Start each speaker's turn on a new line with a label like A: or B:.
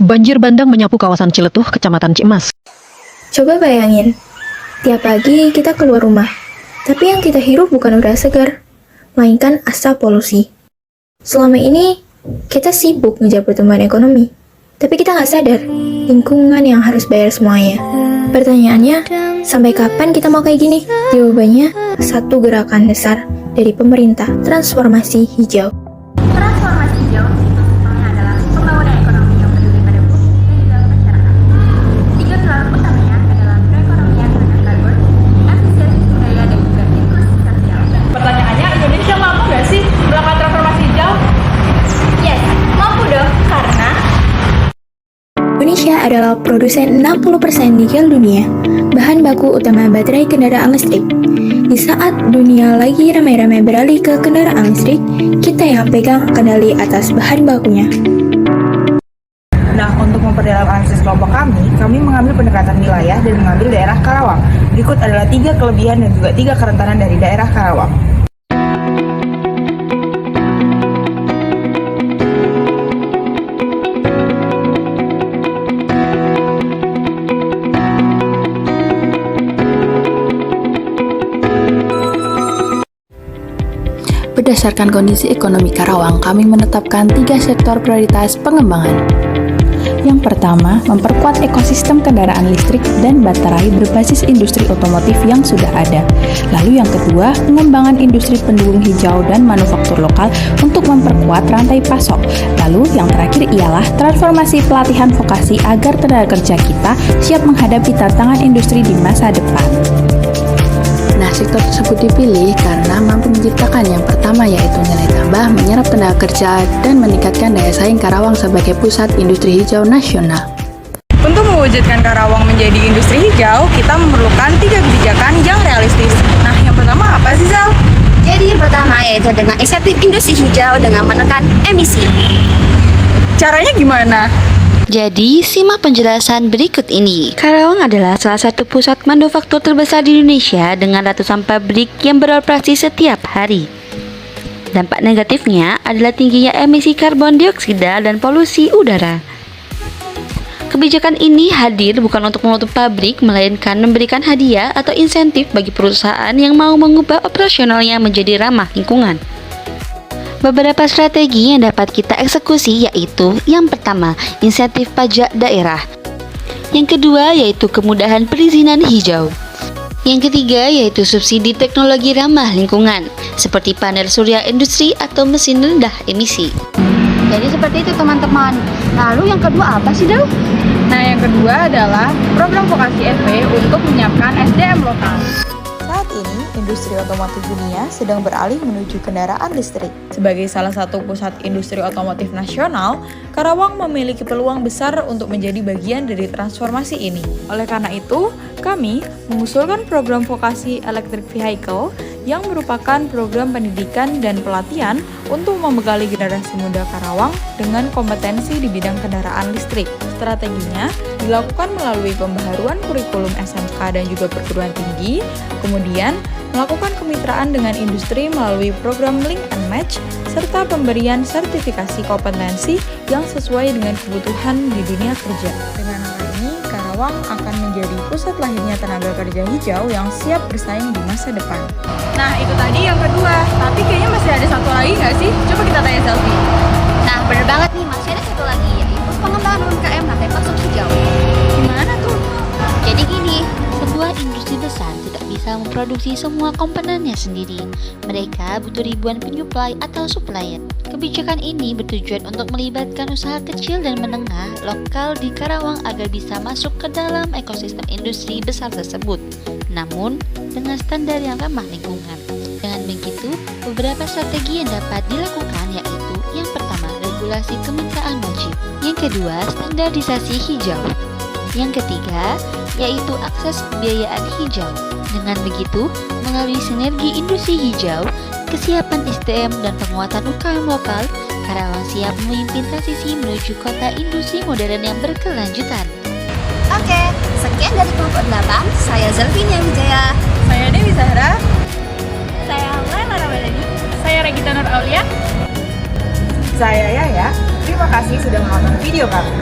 A: Banjir bandang menyapu kawasan Ciletuh, Kecamatan Cimas.
B: Coba bayangin, tiap pagi kita keluar rumah, tapi yang kita hirup bukan udara segar, melainkan asap polusi. Selama ini, kita sibuk ngejar pertumbuhan ekonomi, tapi kita nggak sadar lingkungan yang harus bayar semuanya. Pertanyaannya, sampai kapan kita mau kayak gini? Jawabannya, satu gerakan besar dari pemerintah, transformasi hijau.
C: Transformasi hijau itu simpelnya adalah pembangunan ekonomi yang peduli pada bumi dan juga masyarakat. Tiga pilar utamanya adalah perekonomian rendah karbon, efisiensi sumber daya dan juga inklusi sosial.
D: Pertanyaannya, Indonesia mampu nggak sih melakukan transformasi hijau?
C: Yes, mampu dong, karena
B: Indonesia adalah produsen 60% nikel dunia, bahan baku utama baterai kendaraan listrik. Di saat dunia lagi ramai-ramai beralih ke kendaraan listrik, kita yang pegang kendali atas bahan bakunya.
E: Nah, untuk memperdalam analisis kelompok kami mengambil pendekatan wilayah dan mengambil daerah Karawang. Berikut adalah 3 kelebihan dan juga 3 kerentanan dari daerah Karawang.
F: Berdasarkan kondisi ekonomi Karawang, kami menetapkan 3 sektor prioritas pengembangan. Yang pertama, memperkuat ekosistem kendaraan listrik dan baterai berbasis industri otomotif yang sudah ada. Lalu yang kedua, pengembangan industri pendukung hijau dan manufaktur lokal untuk memperkuat rantai pasok. Lalu yang terakhir ialah transformasi pelatihan vokasi agar tenaga kerja kita siap menghadapi tantangan industri di masa depan. Nah, sektor tersebut dipilih karena mampu menciptakan yang pertama yaitu nilai tambah, menyerap tenaga kerja, dan meningkatkan daya saing Karawang sebagai pusat industri hijau nasional.
E: Untuk mewujudkan Karawang menjadi industri hijau, kita memerlukan 3 kebijakan yang realistis. Nah, yang pertama apa sih, Zal?
C: jadi yang pertama yaitu dengan insentif industri hijau dengan menekan emisi.
E: Caranya gimana?
G: Jadi, simak penjelasan berikut ini. Karawang adalah salah satu pusat manufaktur terbesar di Indonesia dengan ratusan pabrik yang beroperasi setiap hari. Dampak negatifnya adalah tingginya emisi karbon dioksida dan polusi udara. Kebijakan ini hadir bukan untuk menutup pabrik, melainkan memberikan hadiah atau insentif bagi perusahaan yang mau mengubah operasionalnya menjadi ramah lingkungan. Beberapa strategi yang dapat kita eksekusi yaitu yang pertama, insentif pajak daerah. Yang kedua yaitu kemudahan perizinan hijau. Yang ketiga yaitu subsidi teknologi ramah lingkungan, seperti panel surya industri atau mesin rendah emisi.
C: Jadi seperti itu teman-teman. Lalu yang kedua apa sih, Dau?
D: Nah, yang kedua adalah program vokasi FP untuk menyiapkan SDM lokal.
E: Saat ini, industri otomotif dunia sedang beralih menuju kendaraan listrik. Sebagai salah satu pusat industri otomotif nasional, Karawang memiliki peluang besar untuk menjadi bagian dari transformasi ini. Oleh karena itu, kami mengusulkan program vokasi Electric Vehicle yang merupakan program pendidikan dan pelatihan untuk membekali generasi muda Karawang dengan kompetensi di bidang kendaraan listrik. Strateginya dilakukan melalui pembaharuan kurikulum SMK dan juga perguruan tinggi, kemudian melakukan kemitraan dengan industri melalui program Link and Match, serta pemberian sertifikasi kompetensi yang sesuai dengan kebutuhan di dunia kerja. Dengan hal ini, Karawang akan menjadi pusat lahirnya tenaga kerja hijau yang siap bersaing di masa depan.
D: Nah, itu tadi yang kedua. Tapi kayaknya masih ada satu lagi nggak sih? Coba kita tanya Selfie.
C: Nah, bener banget nih, masih ada satu lagi yaitu pengembangan UMKM rantai pasok hijau.
D: Gimana tuh?
G: Jadi gini, sebuah industri besar tidak bisa memproduksi semua komponennya sendiri. Mereka butuh ribuan penyuplai atau supplier. Kebijakan ini bertujuan untuk melibatkan usaha kecil dan menengah lokal di Karawang agar bisa masuk ke dalam ekosistem industri besar tersebut, namun dengan standar yang ramah lingkungan. Dengan begitu, beberapa strategi yang dapat dilakukan yaitu yang pertama, regulasi kemitraan wajib. Yang kedua, standarisasi hijau. Yang ketiga, yaitu akses pembiayaan hijau. Dengan begitu, melalui sinergi industri hijau, kesiapan SDM dan penguatan UKM lokal, Karawang siap memimpin transisi menuju kota industri modern yang berkelanjutan.
C: Oke, sekian dari kelompok 8. Saya Zelvinia Wijaya.
D: Saya Dewi Zahra.
C: Saya Laila Ramadhani.
D: Saya Regita Nur Aulia.
E: Saya Yaya, terima kasih sudah menonton video kami.